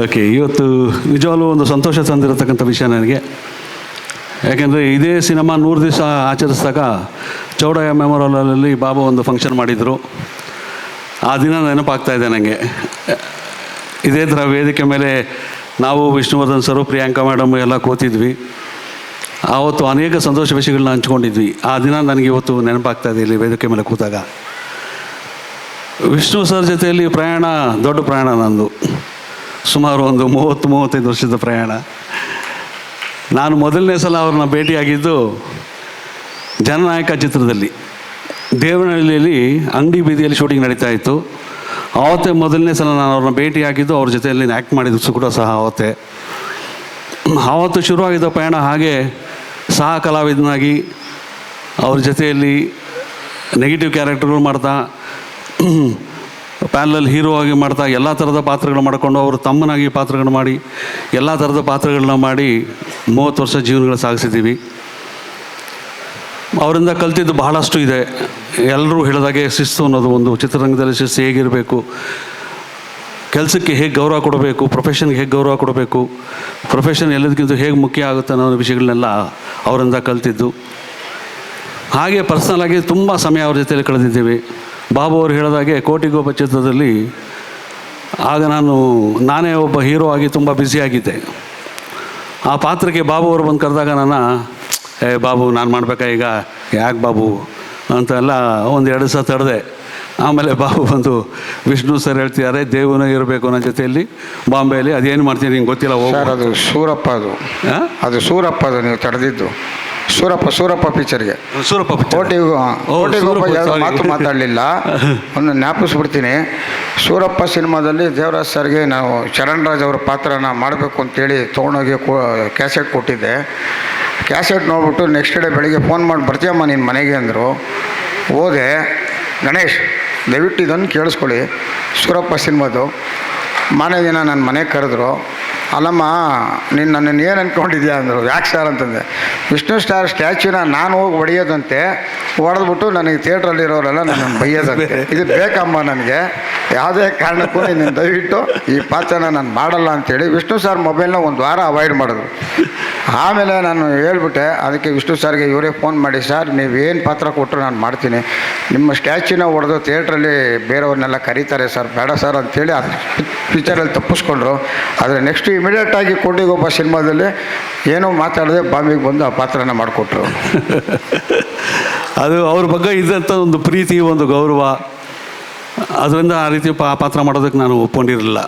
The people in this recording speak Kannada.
ಓಕೆ, ಇವತ್ತು ನಿಜವಾಗ್ಲೂ ಒಂದು ಸಂತೋಷ ತಂದಿರತಕ್ಕಂಥ ವಿಷಯ ನನಗೆ. ಯಾಕೆಂದರೆ ಇದೇ ಸಿನಿಮಾ 100 ದಿವಸ ಆಚರಿಸಿದಾಗ ಚೌಡಯ್ಯ ಮೆಮೋರಿಯಲಲ್ಲಿ ಬಾಬು ಒಂದು ಫಂಕ್ಷನ್ ಮಾಡಿದರು. ಆ ದಿನ ನೆನಪಾಗ್ತಾಯಿದೆ ನನಗೆ. ಇದೇ ಥರ ವೇದಿಕೆ ಮೇಲೆ ನಾವು ವಿಷ್ಣುವರ್ಧನ್ ಸರು, ಪ್ರಿಯಾಂಕಾ ಮೇಡಮ್ ಎಲ್ಲ ಕೂತಿದ್ವಿ. ಆವತ್ತು ಅನೇಕ ಸಂತೋಷ ವಿಷಯಗಳನ್ನ ಹಂಚ್ಕೊಂಡಿದ್ವಿ. ಆ ದಿನ ನನಗೆ ಇವತ್ತು ನೆನಪಾಗ್ತಾಯಿದೆ ಇಲ್ಲಿ ವೇದಿಕೆ ಮೇಲೆ ಕೂತಾಗ. ವಿಷ್ಣು ಸರ್ ಜೊತೆಯಲ್ಲಿ ಪ್ರಯಾಣ ದೊಡ್ಡ ಪ್ರಯಾಣ ನಂದು. ಸುಮಾರು ಒಂದು 30-35 ವರ್ಷದ ಪ್ರಯಾಣ. ನಾನು ಮೊದಲನೇ ಸಲ ಅವ್ರನ್ನ ಭೇಟಿಯಾಗಿದ್ದು ಜನನಾಯಕ ಚಿತ್ರದಲ್ಲಿ. ದೇವನಹಳ್ಳಿಯಲ್ಲಿ ಅಂಗಡಿ ಬೀದಿಯಲ್ಲಿ ಶೂಟಿಂಗ್ ನಡೀತಾ ಇತ್ತು. ಆವತ್ತೇ ಮೊದಲನೇ ಸಲ ನಾನು ಅವ್ರನ್ನ ಭೇಟಿಯಾಗಿದ್ದು, ಅವ್ರ ಜೊತೆಯಲ್ಲಿ ಆ್ಯಕ್ಟ್ ಮಾಡಿದ್ದು ಕೂಡ ಸಹ ಆವತ್ತೇ. ಆವತ್ತು ಶುರುವಾಗಿದ್ದ ಪ್ರಯಾಣ ಹಾಗೆ ಸಹ ಕಲಾವಿದನಾಗಿ ಅವ್ರ ಜೊತೆಯಲ್ಲಿ ನೆಗೆಟಿವ್ ಕ್ಯಾರೆಕ್ಟರ್ಗಳು ಮಾಡ್ತಾ, ಪ್ಯಾನಲಲ್ಲಿ ಹೀರೋ ಆಗಿ ಮಾಡ್ತಾ, ಎಲ್ಲ ಥರದ ಪಾತ್ರಗಳು ಮಾಡಿಕೊಂಡು ಅವರು ತಮ್ಮನಾಗಿ ಪಾತ್ರಗಳು ಮಾಡಿ ಎಲ್ಲ ಥರದ ಪಾತ್ರಗಳನ್ನ ಮಾಡಿ 30 ವರ್ಷ ಜೀವನಗಳು ಸಾಗಿಸಿದ್ದೀವಿ. ಅವರಿಂದ ಕಲ್ತಿದ್ದು ಬಹಳಷ್ಟು ಇದೆ. ಎಲ್ಲರೂ ಹೇಳಿದಾಗೆ ಶಿಸ್ತು ಅನ್ನೋದು ಒಂದು, ಚಿತ್ರರಂಗದಲ್ಲಿ ಶಿಸ್ತು ಹೇಗಿರಬೇಕು, ಕೆಲಸಕ್ಕೆ ಹೇಗೆ ಗೌರವ ಕೊಡಬೇಕು, ಪ್ರೊಫೆಷನ್ಗೆ ಹೇಗೆ ಗೌರವ ಕೊಡಬೇಕು, ಪ್ರೊಫೆಷನ್ ಎಲ್ಲದಕ್ಕಿಂತ ಹೇಗೆ ಮುಖ್ಯ ಆಗುತ್ತೆ ಅನ್ನೋ ವಿಷಯಗಳನ್ನೆಲ್ಲ ಅವರಿಂದ ಕಲ್ತಿದ್ದು. ಹಾಗೆ ಪರ್ಸ್ನಲಾಗಿ ತುಂಬ ಸಮಯ ಅವ್ರ ಜೊತೆಯಲ್ಲಿ ಕಳೆದಿದ್ದೀವಿ. ಬಾಬು ಅವರು ಹೇಳಿದಾಗೆ ಕೋಟಿಗೊಬ್ಬ ಚಿತ್ರದಲ್ಲಿ ಆಗ ನಾನೇ ಒಬ್ಬ ಹೀರೋ ಆಗಿ ತುಂಬ ಬ್ಯುಸಿಯಾಗಿದ್ದೆ. ಆ ಪಾತ್ರಕ್ಕೆ ಬಾಬು ಅವರು ಬಂದು ಕರೆದಾಗ ಬಾಬು ನಾನು ಮಾಡಬೇಕಾ ಈಗ, ಯಾಕೆ ಬಾಬು ಅಂತೆಲ್ಲ 1-2 ಸಲ ತಡೆದೆ. ಆಮೇಲೆ ಬಾಬು ಬಂದು, ವಿಷ್ಣು ಸರ್ ಹೇಳ್ತಿದ್ದಾರೆ ದೇವನ ಇರಬೇಕು ನನ್ನ ಜೊತೆಯಲ್ಲಿ ಬಾಂಬೆಯಲ್ಲಿ, ಅದೇನು ಮಾಡ್ತೀನಿ ನಿಂಗೆ ಗೊತ್ತಿಲ್ಲ ಹೋಗಿ. ಅದು ಸೂರಪ್ಪ, ಅದು ಸೂರಪ್ಪ, ಅದು ನೀವು ತಡೆದಿದ್ದು ಸೂರಪ್ಪ ಪಿಕ್ಚರ್ಗೆ. ಸೂರಪ್ಪ ಕೋಟಿಗೊಬ್ಬ ಮಾತು ಮಾತಾಡಲಿಲ್ಲ. ಒಂದು ಜ್ಞಾಪಿಸ್ಬಿಡ್ತೀನಿ. ಸೂರಪ್ಪ ಸಿನಿಮಾದಲ್ಲಿ ದೇವರಾಜ್ ಸರ್ಗೆ ನಾವು ಚರಣ್ ರಾಜ್ ಅವರ ಪಾತ್ರನ ಮಾಡಬೇಕು ಅಂತೇಳಿ ತೊಗೊಂಡೋಗಿ ಕ್ಯಾಸೆಟ್ ಕೊಟ್ಟಿದ್ದೆ. ಕ್ಯಾಸೆಟ್ ನೋಡ್ಬಿಟ್ಟು ನೆಕ್ಸ್ಟ್ ಡೇ ಬೆಳಿಗ್ಗೆ ಫೋನ್ ಮಾಡಿ ಬರ್ತೀಯಮ್ಮ ನಿನ್ನ ಮನೆಗೆ ಅಂದರು. ಹೋದೆ. ಗಣೇಶ್ ದಯವಿಟ್ಟು ಇದನ್ನು ಕೇಳಿಸ್ಕೊಳ್ಳಿ, ಸೂರಪ್ಪ ಸಿನಿಮಾದು ಮಾನೇ ದಿನ ನನ್ನ ಮನೆಗೆ ಕರೆದ್ರು. ಅಲ್ಲಮ್ಮ ನೀನು ನನ್ನನ್ನು ಏನು ಅಂದ್ಕೊಂಡಿದ್ಯಾ ಅಂದರು. ಯಾಕೆ ಸರ್ ಅಂತಂದೆ. ವಿಷ್ಣು ಸ್ಟಾರ್ ಸ್ಟ್ಯಾಚ್ಯೂನ ನಾನು ಹೋಗಿ ಹೊಡೆಯೋದಂತೆ, ಹೊಡೆದ್ಬಿಟ್ಟು ನನಗೆ ಥಿಯೇಟ್ರಲ್ಲಿರೋರೆಲ್ಲ ನನ್ನನ್ನು ಬೈಯೋದಂತೆ. ಇದು ಬೇಕಮ್ಮ ನನಗೆ, ಯಾವುದೇ ಕಾರಣಕ್ಕೂ ನೀನು ದಯವಿಟ್ಟು ಈ ಪಾತ್ರನ ನಾನು ಮಾಡಲ್ಲ ಅಂಥೇಳಿ ವಿಷ್ಣು ಸರ್ ಮೊಬೈಲ್ನ 1 ವಾರ ಅವಾಯ್ಡ್ ಮಾಡಿದ್ರು. ಆಮೇಲೆ ನಾನು ಹೇಳ್ಬಿಟ್ಟೆ. ಅದಕ್ಕೆ ವಿಷ್ಣು ಸರ್ಗೆ ಇವರೇ ಫೋನ್ ಮಾಡಿ, ಸರ್ ನೀವೇನು ಪಾತ್ರ ಕೊಟ್ಟರು ನಾನು ಮಾಡ್ತೀನಿ, ನಿಮ್ಮ ಸ್ಟ್ಯಾಚ್ಯೂನ ಹೊಡೆದು ಥಿಯೇಟ್ರಲ್ಲಿ ಬೇರೆಯವ್ರನ್ನೆಲ್ಲ ಕರೀತಾರೆ ಸರ್, ಬೇಡ ಸರ್ ಅಂಥೇಳಿ ಅದು ಪಿಕ್ಚರಲ್ಲಿ ತಪ್ಪಿಸ್ಕೊಂಡ್ರು. ಆದರೆ ನೆಕ್ಸ್ಟ್ ಇಮಿಡಿಯೇಟಾಗಿ ಕೋಟಿಗೊಬ್ಬ ಸಿನಿಮಾದಲ್ಲಿ ಏನೂ ಮಾತಾಡದೆ ಬಾಂಬೆಗೆ ಬಂದು ಆ ಪಾತ್ರನ ಮಾಡಿಕೊಟ್ರು. ಅದು ಅವ್ರ ಬಗ್ಗೆ ಇದ್ದಂಥ ಒಂದು ಪ್ರೀತಿ, ಒಂದು ಗೌರವ, ಅದರಿಂದ ಆ ರೀತಿ ಪಾತ್ರ ಮಾಡೋದಕ್ಕೆ ನಾನು ಒಪ್ಕೊಂಡಿರಲಿಲ್ಲ.